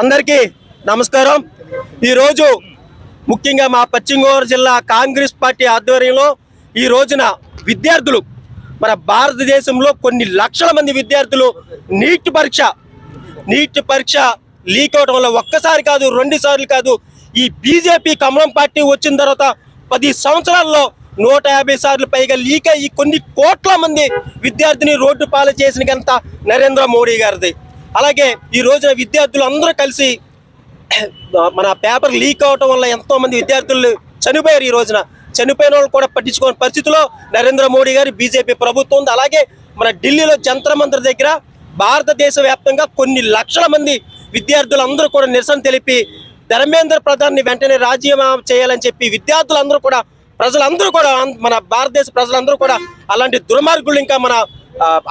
అందరికీ నమస్కారం. ఈరోజు ముఖ్యంగా మా పశ్చిమ గోదావరి జిల్లా కాంగ్రెస్ పార్టీ ఆధ్వర్యంలో ఈ రోజున విద్యార్థులు మన భారతదేశంలో కొన్ని లక్షల మంది విద్యార్థులు నీట్ పరీక్ష లీక్ అవడం వల్ల ఒక్కసారి కాదు, 2 సార్లు కాదు, ఈ బీజేపీ కమలం పార్టీ వచ్చిన తర్వాత 10 సంవత్సరాల్లో 150 సార్లు పైగా లీక్ అయ్యి కొన్ని కోట్ల మంది విద్యార్థిని రోడ్డు పాలు చేసిన ఘనత నరేంద్ర మోడీ గారిది. అలాగే ఈ రోజున విద్యార్థులు అందరూ కలిసి మన పేపర్ లీక్ అవడం వల్ల ఎంతో మంది విద్యార్థులు చనిపోయారు. ఈ రోజున చనిపోయిన వాళ్ళు కూడా పట్టించుకోని పరిస్థితిలో నరేంద్ర మోడీ గారి బీజేపీ ప్రభుత్వం ఉంది. అలాగే మన ఢిల్లీలో జంతర్ మంతర్ దగ్గర భారతదేశ వ్యాప్తంగా కొన్ని లక్షల మంది విద్యార్థులు అందరూ కూడా నిరసన తెలిపి ధర్మేంద్ర ప్రధాన్ని వెంటనే రాజీనామా చేయాలని చెప్పి విద్యార్థులందరూ కూడా, ప్రజలందరూ కూడా, మన భారతదేశ ప్రజలందరూ కూడా అలాంటి దుర్మార్గులు ఇంకా మన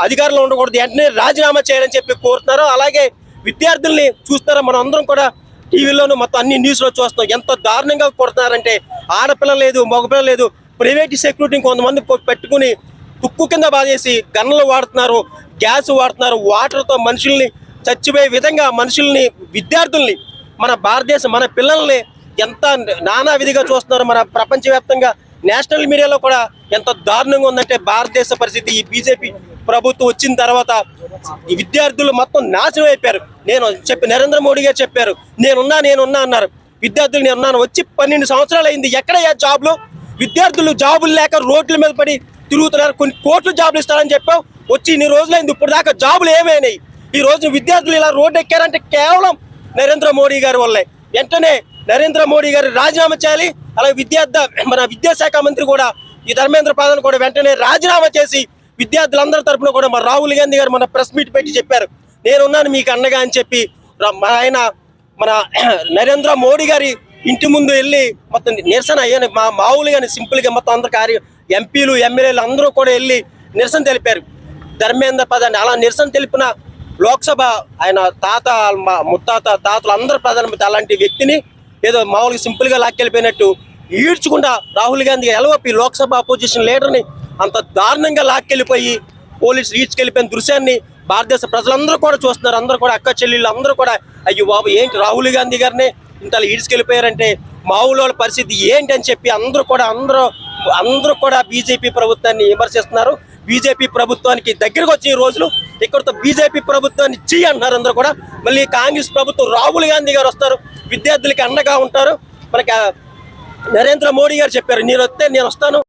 అధికారంలో ఉండకూడదు, వెంటనే రాజీనామా చేయాలని చెప్పి కోరుతున్నారు. అలాగే విద్యార్థుల్ని చూస్తారా, మనం అందరం కూడా టీవీలోనూ మొత్తం అన్ని న్యూస్లో చూస్తాం. ఎంత దారుణంగా కొడుతున్నారంటే ఆడపిల్ల లేదు, మగపిల్ల లేదు, ప్రైవేట్ సెక్యూరిటీ కొంతమంది పెట్టుకుని తుక్కు కింద బాధేసి గన్నులు వాడుతున్నారు, గ్యాస్ వాడుతున్నారు, వాటర్తో మనుషుల్ని చచ్చిపోయే విధంగా మనుషుల్ని, విద్యార్థుల్ని, మన భారతదేశం మన పిల్లల్ని ఎంత నానా విధిగా చూస్తున్నారు. మన ప్రపంచవ్యాప్తంగా నేషనల్ మీడియాలో కూడా ఎంత దారుణంగా ఉందంటే భారతదేశ పరిస్థితి. ఈ బీజేపీ ప్రభుత్వం వచ్చిన తర్వాత ఈ విద్యార్థులు మొత్తం నాశనం అయిపోయారు. నరేంద్ర మోడీ గారు చెప్పారు, నేనున్నా అన్నారు. విద్యార్థులు నేనున్నాను, వచ్చి 12 సంవత్సరాలు అయింది, ఎక్కడయ్యా జాబ్లు? విద్యార్థులు జాబులు లేక రోడ్ల మీద పడి తిరుగుతున్నారు. కొన్ని కోట్లు జాబులు ఇస్తారని చెప్పావు, వచ్చి ఇన్ని రోజులైంది, ఇప్పుడు దాకా జాబులు ఏమైనాయి? ఈ రోజు విద్యార్థులు ఇలా రోడ్డు ఎక్కారంటే కేవలం నరేంద్ర మోడీ గారి వల్లే. వెంటనే నరేంద్ర మోడీ గారు రాజీనామా చేయాలి. అలాగే మన విద్యాశాఖ మంత్రి కూడా, ఈ ధర్మేంద్ర ప్రధాన్ కూడా వెంటనే రాజీనామా చేసి విద్యార్థులందరి తరఫున కూడా మన రాహుల్ గాంధీ గారు మన ప్రెస్ మీట్ పెట్టి చెప్పారు, నేనున్నాను మీకు అండగా అని చెప్పి. మన నరేంద్ర మోడీ గారి ఇంటి ముందు వెళ్ళి మొత్తం నిరసన అయ్యాను, మామూలుగానే సింపుల్గా మొత్తం అందరు ఎంపీలు ఎమ్మెల్యేలు అందరూ కూడా వెళ్ళి నిరసన తెలిపారు ధర్మేంద్ర ప్రధాన్. అలా నిరసన తెలిపిన లోక్సభ ఆయన తాతలు అందరూ ప్రధానమంత్రి అలాంటి వ్యక్తిని ఏదో మామూలుగా సింపుల్గా లాక్కెళ్ళిపోయినట్టు ఈడ్చుకుండా రాహుల్ గాంధీ ఎలవపి లోక్సభ అపోజిషన్ లీడర్ని అంత దారుణంగా లాక్కెళ్ళిపోయి పోలీసులు ఈడ్చుకెళ్ళిపోయిన దృశ్యాన్ని భారతదేశ ప్రజలందరూ కూడా చూస్తున్నారు. అందరూ కూడా అక్క చెల్లెళ్ళు అందరూ కూడా అయ్యో బాబు ఏంటి రాహుల్ గాంధీ గారిని ఇంత ఈడ్చుకెళ్ళిపోయారంటే మామూలు వాళ్ళ పరిస్థితి ఏంటి అని చెప్పి అందరూ కూడా బీజేపీ ప్రభుత్వాన్ని విమర్శిస్తున్నారు. బీజేపీ ప్రభుత్వానికి దగ్గరకు వచ్చే రోజులు ఇక్కడతో బీజేపీ ప్రభుత్వాన్ని చీ అంటున్నారు అందరూ కూడా. మళ్ళీ కాంగ్రెస్ ప్రభుత్వం రాహుల్ గాంధీ గారు వస్తారు, విద్యార్థులకి అండగా ఉంటారు. మనకి నరేంద్ర మోడీ గారు చెప్పారు, నేను వస్తాను.